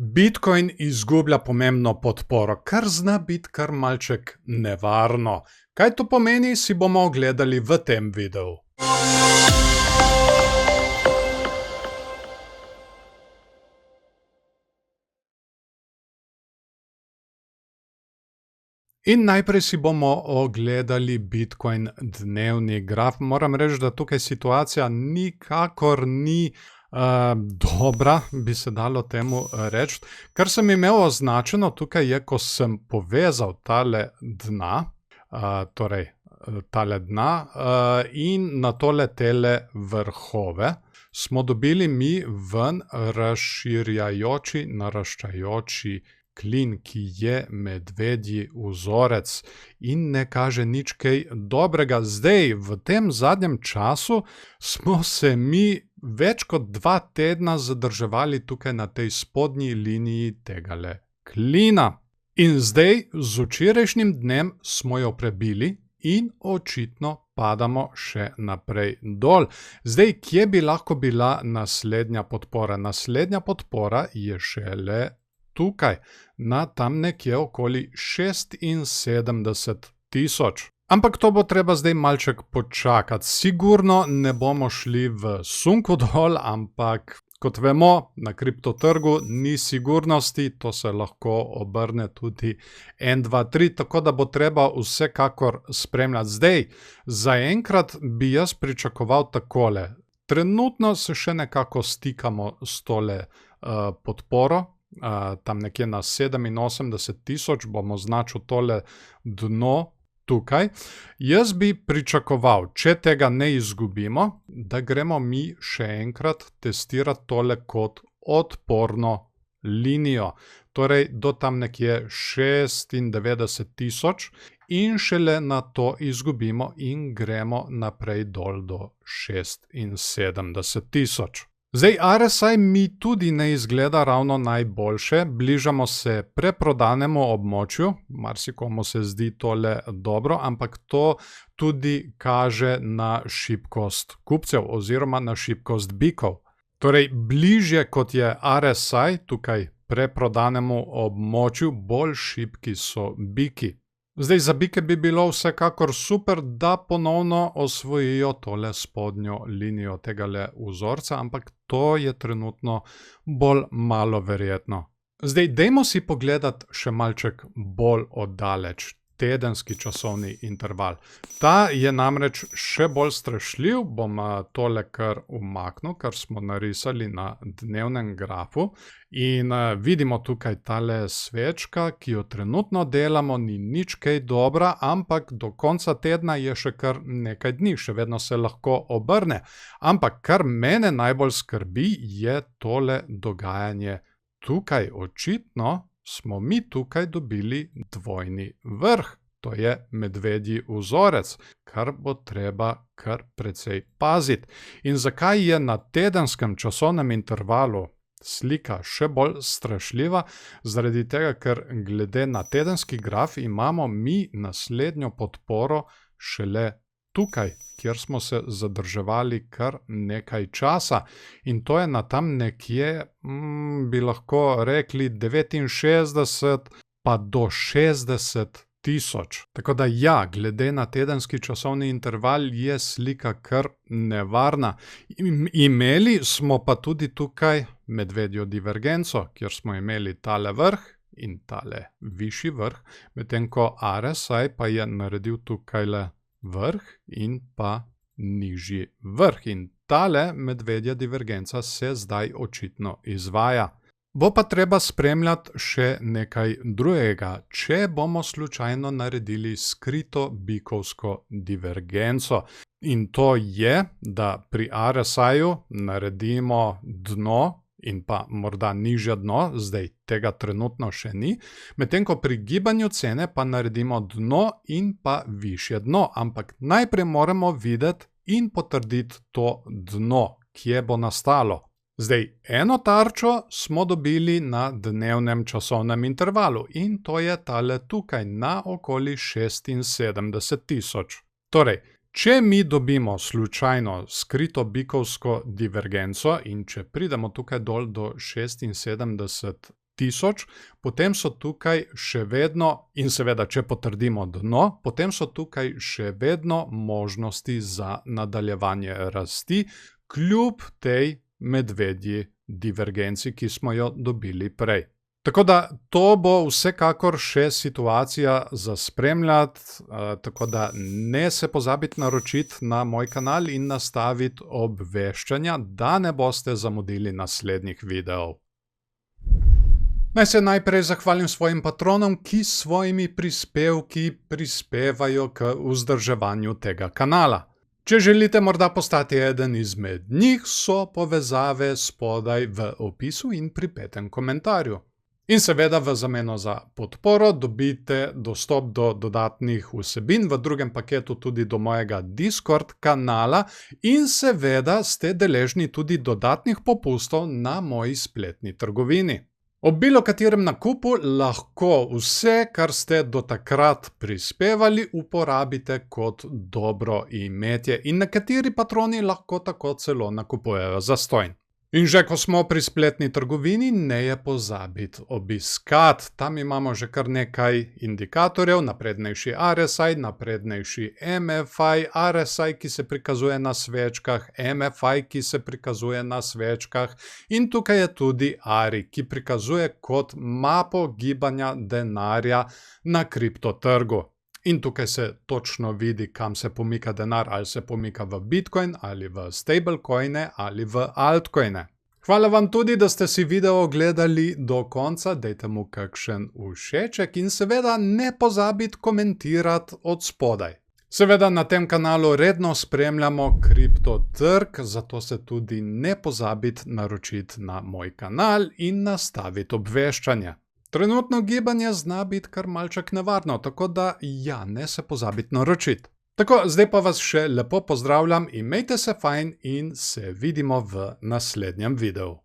Bitcoin izgublja pomembno podporo, kar zna biti kar malček nevarno. Kaj to pomeni, si bomo ogledali v tem videu. In najprej si bomo ogledali Bitcoin dnevni graf. Moram reči, da tukaj situacija nikakor ni dobra, bi se dalo temu reči. Kar sem imel označeno tukaj je, ko sem povezal tale dna, in na tole tele vrhove, smo dobili mi ven razširjajoči, naraščajoči klin, ki je medvedji vzorec in ne kaže nič kaj dobrega. Zdaj, v tem zadnjem času smo se mi več kot 2 tedna zadrževali tukaj na tej spodnji liniji tegale klina. In zdaj, z včerajšnjim dnem smo jo prebili in očitno padamo še naprej dol. Zdaj, kje bi lahko bila naslednja podpora? Naslednja podpora je šele tukaj, na tam nekje okoli 76 tisoč. Ampak to bo treba zdaj malček počakati. Sigurno ne bomo šli v sunku dol, ampak kot vemo, na kriptotrgu ni sigurnosti, to se lahko obrne tudi 1, 2, 3, tako da bo treba vsekakor spremljati. Zdaj, zaenkrat bi jaz pričakoval takole. Trenutno se še nekako stikamo s tole podporo, tam nekje na 87 tisoč bom označil tole dno tukaj. Jaz bi pričakoval, če tega ne izgubimo, da gremo mi še enkrat testirati tole kot odporno linijo. Torej, do tam nekje 96 tisoč in šele na to izgubimo in gremo naprej dol do 76 tisoč. Zdaj, RSI mi tudi ne izgleda ravno najboljše, bližamo se preprodanemu območju, marsikomu se zdi tole dobro, ampak to tudi kaže na šibkost kupcev oziroma na šibkost bikov. Torej, bližje kot je RSI, tukaj preprodanemu območju, bolj šibki so biki. Zdaj, za bike bi bilo vsekakor super, da ponovno osvojijo tole spodnjo linijo tegale vzorca, ampak to je trenutno bolj malo verjetno. Zdaj, dajmo si pogledati še malček bolj oddaleč, tedenski časovni interval. Ta je namreč še bolj strašljiv, bom tole kar umaknil, kar smo narisali na dnevnem grafu. In vidimo tukaj tale svečka, ki jo trenutno delamo, ni nič kaj dobra, ampak do konca tedna je še kar nekaj dni, še vedno se lahko obrne. Ampak kar mene najbolj skrbi, je tole dogajanje tukaj. Očitno smo mi tukaj dobili dvojni vrh, to je medvedji vzorec, kar bo treba kar precej paziti. In zakaj je na tedenskem časovnem intervalu slika še bolj strašljiva? Zaradi tega, ker glede na tedenski graf imamo mi naslednjo podporo šele tukaj, kjer smo se zadrževali kar nekaj časa. In to je na tam nekje, bi lahko rekli 69 pa do 60 tisoč. Tako da ja, glede na tedenski časovni interval je slika kar nevarna. Imeli smo pa tudi tukaj medvedjo divergenco, kjer smo imeli tale vrh in tale višji vrh, medtem ko RSI pa je naredil tukajle vrh in pa nižji vrh. In tale medvedja divergenca se zdaj očitno izvaja. Bo pa treba spremljati še nekaj drugega, če bomo slučajno naredili skrito bikovsko divergenco. In to je, da pri RSI-ju naredimo dno in pa morda nižje dno, zdaj tega trenutno še ni, medtem ko pri gibanju cene pa naredimo dno in pa višje dno, ampak najprej moramo videti in potrditi to dno, kje bo nastalo. Zdaj, eno tarčo smo dobili na dnevnem časovnem intervalu in to je tale tukaj na okoli 76 tisoč. Torej, če mi dobimo slučajno skrito bikovsko divergenco in če pridemo tukaj dol do 76 1000, potem so tukaj še vedno, in seveda, če potrdimo dno, potem so tukaj še vedno možnosti za nadaljevanje rasti, kljub tej medvedji divergenci, ki smo jo dobili prej. Tako da to bo vsekakor še situacija za spremljati, tako da ne se pozabiti naročiti na moj kanal in nastaviti obveščanja, da ne boste zamudili naslednjih videov. Naj se najprej zahvalim svojim patronom, ki s svojimi prispevki prispevajo k vzdrževanju tega kanala. Če želite morda postati eden izmed njih, so povezave spodaj v opisu in pripetem komentarju. In seveda v zameno za podporo dobite dostop do dodatnih vsebin, v drugem paketu tudi do mojega Discord kanala in seveda ste deležni tudi dodatnih popustov na moji spletni trgovini. Ob bilo katerem nakupu lahko vse, kar ste do takrat prispevali, uporabite kot dobro imetje in nekateri patroni lahko tako celo nakupujejo zastonj. In že ko smo pri spletni trgovini, ne je pozabiti obiskati. Tam imamo že kar nekaj indikatorjev, naprednejši RSI, naprednejši MFI, RSI, ki se prikazuje na svečkah, MFI, ki se prikazuje na svečkah in tukaj je tudi ARI, ki prikazuje kot mapo gibanja denarja na kriptotrgu. In tukaj se točno vidi, kam se pomika denar, ali se pomika v Bitcoin, ali v stablecoine, ali v altcoine. Hvala vam tudi, da ste si video ogledali do konca, dajte mu kakšen všeček in seveda ne pozabiti komentirati od spodaj. Seveda na tem kanalu redno spremljamo kriptotrg, zato se tudi ne pozabiti naročiti na moj kanal in nastaviti obveščanje. Trenutno gibanje zna biti kar malček nevarno, tako da ja, ne se pozabiti naročiti. Tako, zdaj pa vas še lepo pozdravljam, imejte se fajn in se vidimo v naslednjem videu.